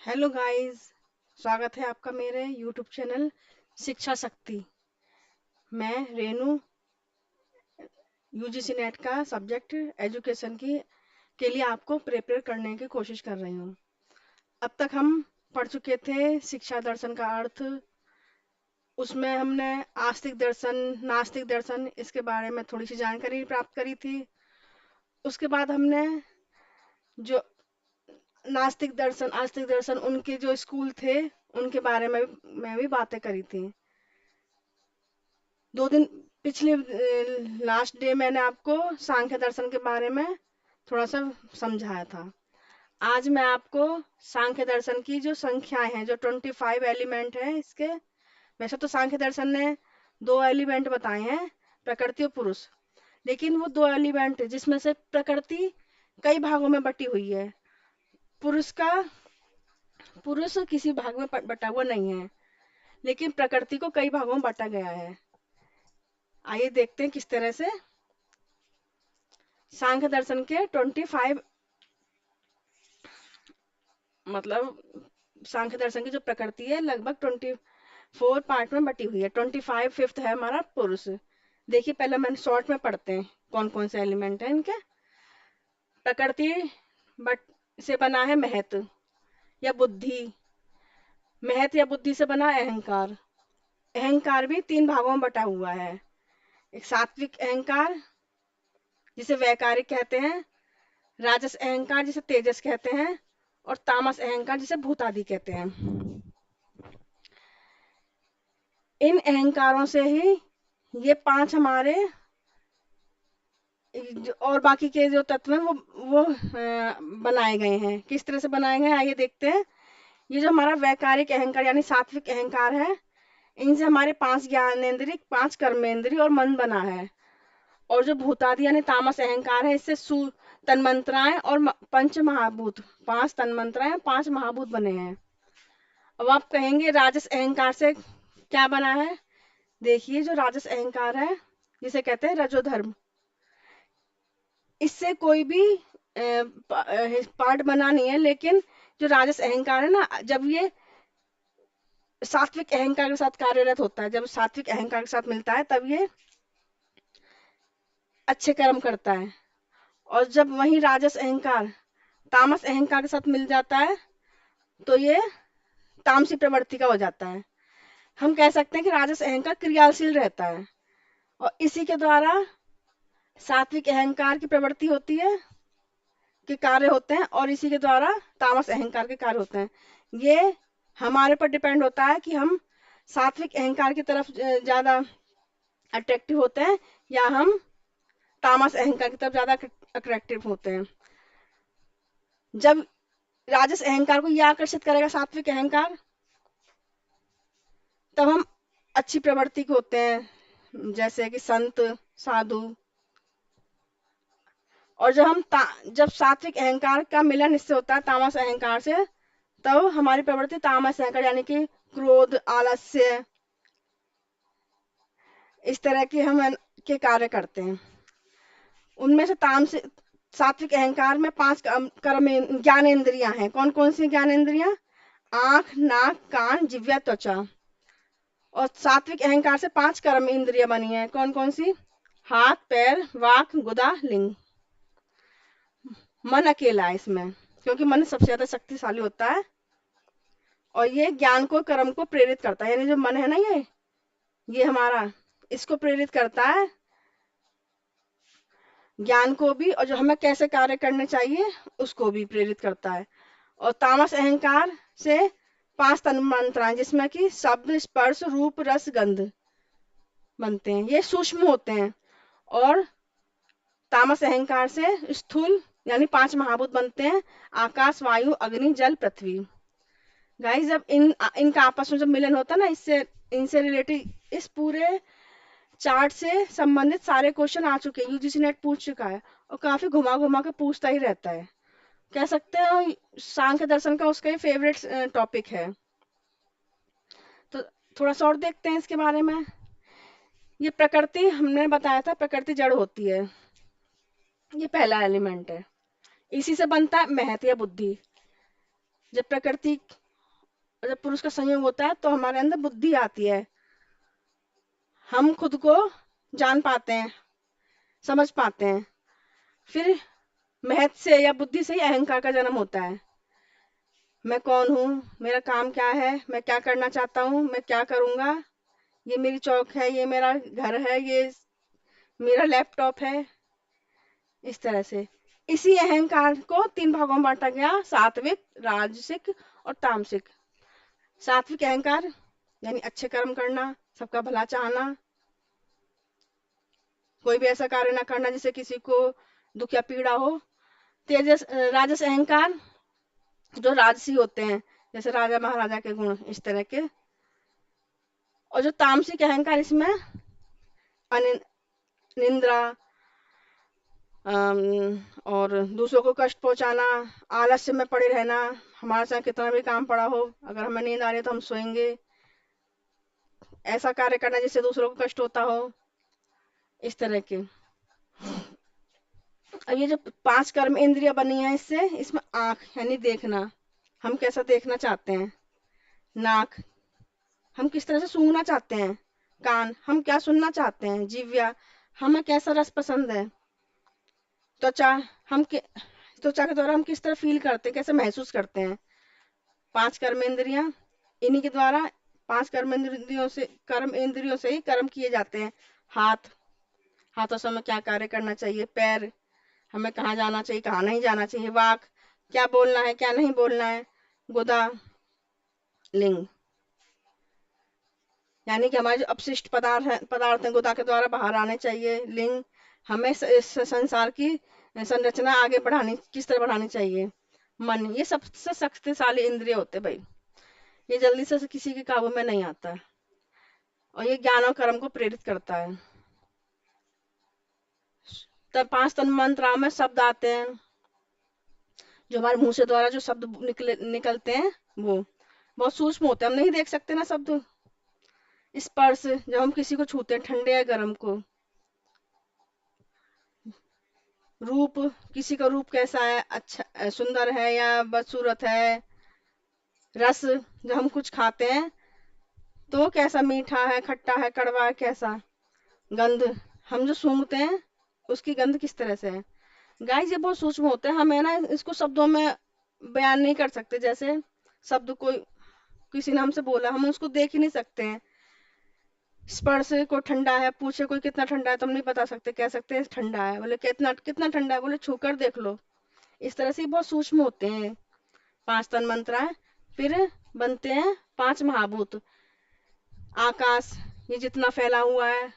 Hello guys. स्वागत है आपका मेरे यूट्यूब चैनल शिक्षा शक्ति। मैं रेनू यूजीसी नेट का सब्जेक्ट एजुकेशन की के लिए आपको प्रिपेयर करने की कोशिश कर रही हूँ। अब तक हम पढ़ चुके थे शिक्षा दर्शन का अर्थ। उसमें हमने आस्तिक दर्शन, नास्तिक दर्शन इसके बारे में थोड़ी सी जानकारी प्राप्त करी थी। उसके बाद हमने जो नास्तिक दर्शन, आस्तिक दर्शन उनके जो स्कूल थे उनके बारे में भी बातें करी थी। 2 दिन पिछले लास्ट डे मैंने आपको सांख्य दर्शन के बारे में थोड़ा सा समझाया था। आज मैं आपको सांख्य दर्शन की जो संख्याएं हैं, जो 25 एलिमेंट हैं इसके। वैसे तो सांख्य दर्शन ने 2 एलिमेंट बताए हैं, प्रकृति और पुरुष। लेकिन वो 2 एलिमेंट जिसमें से प्रकृति कई भागों में बटी हुई है, पुरुष का पुरुष किसी भाग में बटा हुआ नहीं है, लेकिन प्रकृति को कई भागों में बांटा गया है। आइए देखते हैं किस तरह से। सांख्य दर्शन के 25, मतलब सांख्य दर्शन की जो प्रकृति है लगभग 24 पार्ट में बटी हुई है। 25 फिफ्थ है हमारा पुरुष। देखिए, पहले मैंने शॉर्ट में पढ़ते हैं कौन कौन से एलिमेंट है इनके। प्रकृति बट से बना है महत या बुद्धि। महत या बुद्धि से बना अहंकार। अहंकार भी 3 भागों में बटा हुआ है। एक सात्विक अहंकार जिसे वैकारिक कहते हैं, राजस अहंकार जिसे तेजस कहते हैं, और तामस अहंकार जिसे भूतादि कहते हैं। इन अहंकारों से ही ये 5 हमारे और बाकी के जो तत्व हैं वो बनाए गए हैं। किस तरह से बनाए गए हैं आइए देखते हैं। ये जो हमारा वैकारिक अहंकार यानी सात्विक अहंकार है, इनसे हमारे 5 ज्ञानेंद्रिय, 5 कर्मेंद्रिय और मन बना है। और जो भूतादि यानी तामस अहंकार है, इससे तन्मात्राएं और 5 महाभूत, 5 तन्मात्राएं, 5 महाभूत बने हैं। अब आप कहेंगे राजस अहंकार से क्या बना है। देखिए, जो राजस अहंकार है जिसे कहते हैं रजोधर्म, इससे कोई भी पार्ट बना नहीं है। लेकिन जो राजस अहंकार है ना, जब ये सात्विक अहंकार के साथ कार्यरत होता है, जब सात्विक अहंकार के साथ मिलता है तब ये अच्छे कर्म करता है। और जब वही राजस अहंकार तामस अहंकार के साथ मिल जाता है तो ये तामसी प्रवृत्ति का हो जाता है। हम कह सकते हैं कि राजस अहंकार क्रियाशील रहता है और इसी के द्वारा सात्विक अहंकार की प्रवृत्ति होती है, के कार्य होते हैं, और इसी के द्वारा तामस अहंकार के कार्य होते हैं। ये हमारे पर डिपेंड होता है कि हम सात्विक अहंकार की तरफ ज्यादा अट्रैक्टिव होते हैं या हम तामस अहंकार की तरफ ज्यादा अट्रैक्टिव होते हैं। जब राजस अहंकार को यह आकर्षित करेगा सात्विक अहंकार, तब हम अच्छी प्रवृत्ति के होते हैं, जैसे कि संत, साधु। और जब सात्विक अहंकार का मिलन इससे होता है तामस अहंकार से, तब हमारी प्रवृत्ति तामस अहंकार यानी कि क्रोध, आलस्य, इस तरह के हम के कार्य करते हैं। उनमें से सात्विक अहंकार में 5 कर्म ज्ञानेंद्रियां हैं। कौन कौन सी ज्ञानेंद्रियां? आंख, नाक, कान, जिह्वा, त्वचा। और सात्विक अहंकार से 5 कर्म इंद्रियां बनी हैं। कौन कौन सी? हाथ, पैर, वाक, गुदा, लिंग। मन अकेला है इसमें, क्योंकि मन सबसे ज्यादा शक्तिशाली होता है और ये ज्ञान को, कर्म को प्रेरित करता है। यानी जो मन है ना, ये हमारा इसको प्रेरित करता है, ज्ञान को भी, और जो हमें कैसे कार्य करने चाहिए उसको भी प्रेरित करता है। और तामस अहंकार से 5 तन्मात्राएं, जिसमें कि शब्द, स्पर्श, रूप, रस, गंध बनते हैं। ये सूक्ष्म होते हैं। और तामस अहंकार से स्थूल यानी 5 महाभूत बनते हैं, आकाश, वायु, अग्नि, जल, पृथ्वी। गाइस, जब इनका आपस में जब मिलन होता है ना, इससे इनसे रिलेटेड इस पूरे चार्ट से संबंधित सारे क्वेश्चन आ चुके हैं। यूजीसी नेट पूछ चुका है और काफी घुमा घुमा के पूछता ही रहता है। कह सकते हैं सांख्य दर्शन का उसका ही फेवरेट टॉपिक है। तो थोड़ा सा और देखते हैं इसके बारे में। ये प्रकृति हमने बताया था, प्रकृति जड़ होती है, ये पहला एलिमेंट है। इसी से बनता है महत या बुद्धि। जब प्रकृति जब पुरुष का संयोग होता है तो हमारे अंदर बुद्धि आती है, हम खुद को जान पाते हैं, समझ पाते हैं। फिर महत्व से या बुद्धि से ही अहंकार का जन्म होता है। मैं कौन हूँ, मेरा काम क्या है, मैं क्या करना चाहता हूँ, मैं क्या करूंगा, ये मेरी चौक है, ये मेरा घर है, ये मेरा लैपटॉप है, इस तरह से। इसी अहंकार को तीन भागों में बांटा गया, सात्विक, राजसिक और तामसिक। सात्विक अहंकार यानी अच्छे कर्म करना, सबका भला चाहना, कोई भी ऐसा कार्य ना करना जिससे किसी को दुख या पीड़ा हो। तेजस राजस अहंकार जो राजसी होते हैं, जैसे राजा महाराजा के गुण, इस तरह के। और जो तामसिक अहंकार, इसमें निंद्रा, और दूसरों को कष्ट पहुंचाना, आलस्य में पड़े रहना, हमारे साथ कितना भी काम पड़ा हो, अगर हमें नींद आ रही है तो हम सोएंगे, ऐसा कार्य करना जिससे दूसरों को कष्ट होता हो, इस तरह के। अब ये जो पांच कर्म इंद्रिया बनी है, इससे इसमें आंख यानी देखना, हम कैसा देखना चाहते हैं, नाक, हम किस तरह से सूंघना चाहते हैं, कान, हम क्या सुनना चाहते हैं, जीव्या, हमें कैसा रस पसंद है, त्वचा, त्वचा के द्वारा हम किस तरह फील करते हैं, कैसे महसूस करते हैं। पांच कर्म इंद्रियां, इन्हीं के द्वारा, कर्म इंद्रियों से ही कर्म किए जाते हैं। हाथ, हाथों से हमें क्या कार्य करना चाहिए, पैर, हमें कहाँ जाना चाहिए, कहाँ नहीं जाना चाहिए, वाक, क्या बोलना है, क्या नहीं बोलना है, गुदा, लिंग, यानी कि हमारे जो अपशिष्ट पदार्थ हैं गुदा के द्वारा बाहर आने चाहिए। लिंग, हमें इस संसार की संरचना आगे बढ़ानी, किस तरह बढ़ानी चाहिए। मन, ये सबसे शक्तिशाली इंद्रिय होते भाई, ये जल्दी से किसी के काबू में नहीं आता, और ये ज्ञान और कर्म को प्रेरित करता है। तब पांच तन मंत्राओं में शब्द आते हैं, जो हमारे मुंह से द्वारा जो शब्द निकलते हैं, वो बहुत सूक्ष्म होते हैं, हम नहीं देख सकते ना शब्द। स्पर्श, जब हम किसी को छूते हैं, ठंडे या गर्म को। रूप, किसी का रूप कैसा है, अच्छा सुंदर है या बदसूरत है। रस, जब हम कुछ खाते हैं तो वो कैसा, मीठा है, खट्टा है, कड़वा है, कैसा। गंध, हम जो सूंघते हैं उसकी गंध किस तरह से है। गाइस ये बहुत सूक्ष्म होते हैं, हमें ना इसको शब्दों में बयान नहीं कर सकते। जैसे शब्द कोई किसी ने हमसे बोला, हम उसको देख ही नहीं सकते हैं। स्पर्श, कोई ठंडा है, पूछे कोई कितना ठंडा है, तो हम नहीं बता सकते, कह सकते हैं ठंडा है, बोले कितना कितना ठंडा है, बोले छूकर देख लो। इस तरह से बहुत सूक्ष्म होते हैं पांच तन मंत्र है। फिर बनते हैं पांच महाभूत। आकाश, ये जितना फैला हुआ है,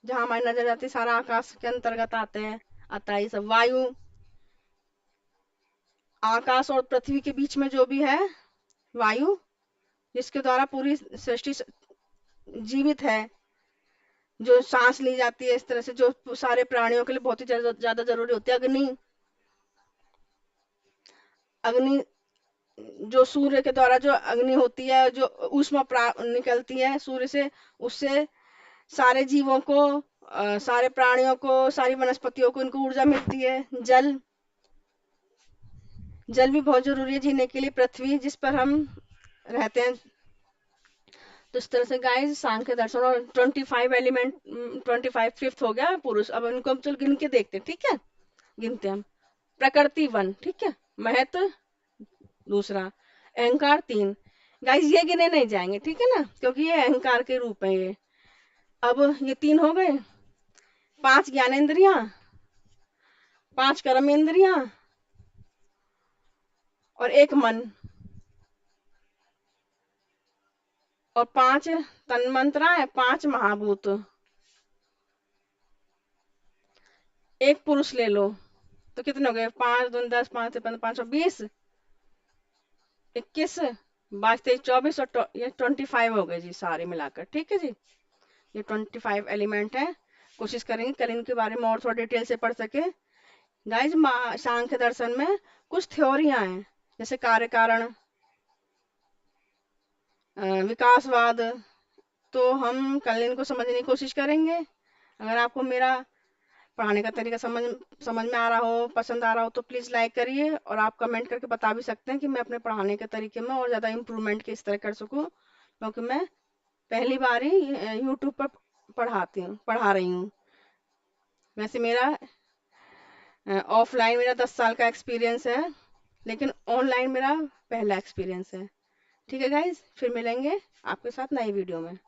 जहां हमारी नजर जाती है, सारा आकाश के अंतर्गत आते हैं, आता है ये सब। वायु, आकाश और पृथ्वी के बीच में जो भी है वायु, जिसके द्वारा पूरी सृष्टि जीवित है, जो सांस ली जाती है, इस तरह से, जो सारे प्राणियों के लिए बहुत ही ज्यादा जरूरी होती है। अग्नि, अग्नि जो सूर्य के द्वारा जो अग्नि होती है, जो ऊष्मा निकलती है सूर्य से, उससे सारे जीवों को, सारे प्राणियों को, सारी वनस्पतियों को, इनको ऊर्जा मिलती है। जल, जल भी बहुत जरूरी है जीने के लिए। पृथ्वी, जिस पर हम रहते हैं। तो इस तरह से गाइस सांख्य दर्शन और 25 एलिमेंट, 25 फिफ्थ हो गया पुरुष। अब इनको हम चल गिन के देखते हैं, ठीक है, गिनते हैं हम। प्रकृति 1, ठीक है, महत्व दूसरा, अहंकार 3। गाइस ये गिने नहीं जाएंगे, ठीक है ना, क्योंकि ये अहंकार के रूप है ये। अब ये 3 हो गए। 5 ज्ञानेंद्रियां, 5 कर्मेंद्रियां और 1 मन, और 5 तन्मात्राएं, 5 महाभूत। एक पुरुष ले लो तो कितने हो गए, 5 दूनी 10, 5 से 15, 5 और 20, 21, 22, 23, 24 और ये 25 हो गए जी सारे मिलाकर, ठीक है जी। ये 25 एलिमेंट है। कोशिश करेंगे कल इनके बारे में और थोड़ा डिटेल से पढ़ सके। गाइज सांख्य दर्शन में कुछ थ्योरियां हैं, जैसे कार्य कारण, विकासवाद, तो हम कल इनको समझने की कोशिश करेंगे। अगर आपको मेरा पढ़ाने का तरीका समझ समझ में आ रहा हो, पसंद आ रहा हो तो प्लीज़ लाइक करिए, और आप कमेंट करके बता भी सकते हैं कि मैं अपने पढ़ाने के तरीके में और ज़्यादा इम्प्रूवमेंट किस तरह कर सकूँ, क्योंकि मैं पहली बार ही यूट्यूब पर पढ़ा रही हूँ। वैसे मेरा ऑफलाइन मेरा 10 साल का एक्सपीरियंस है, लेकिन ऑनलाइन मेरा पहला एक्सपीरियंस है। ठीक है गाइज, फिर मिलेंगे आपके साथ नई वीडियो में।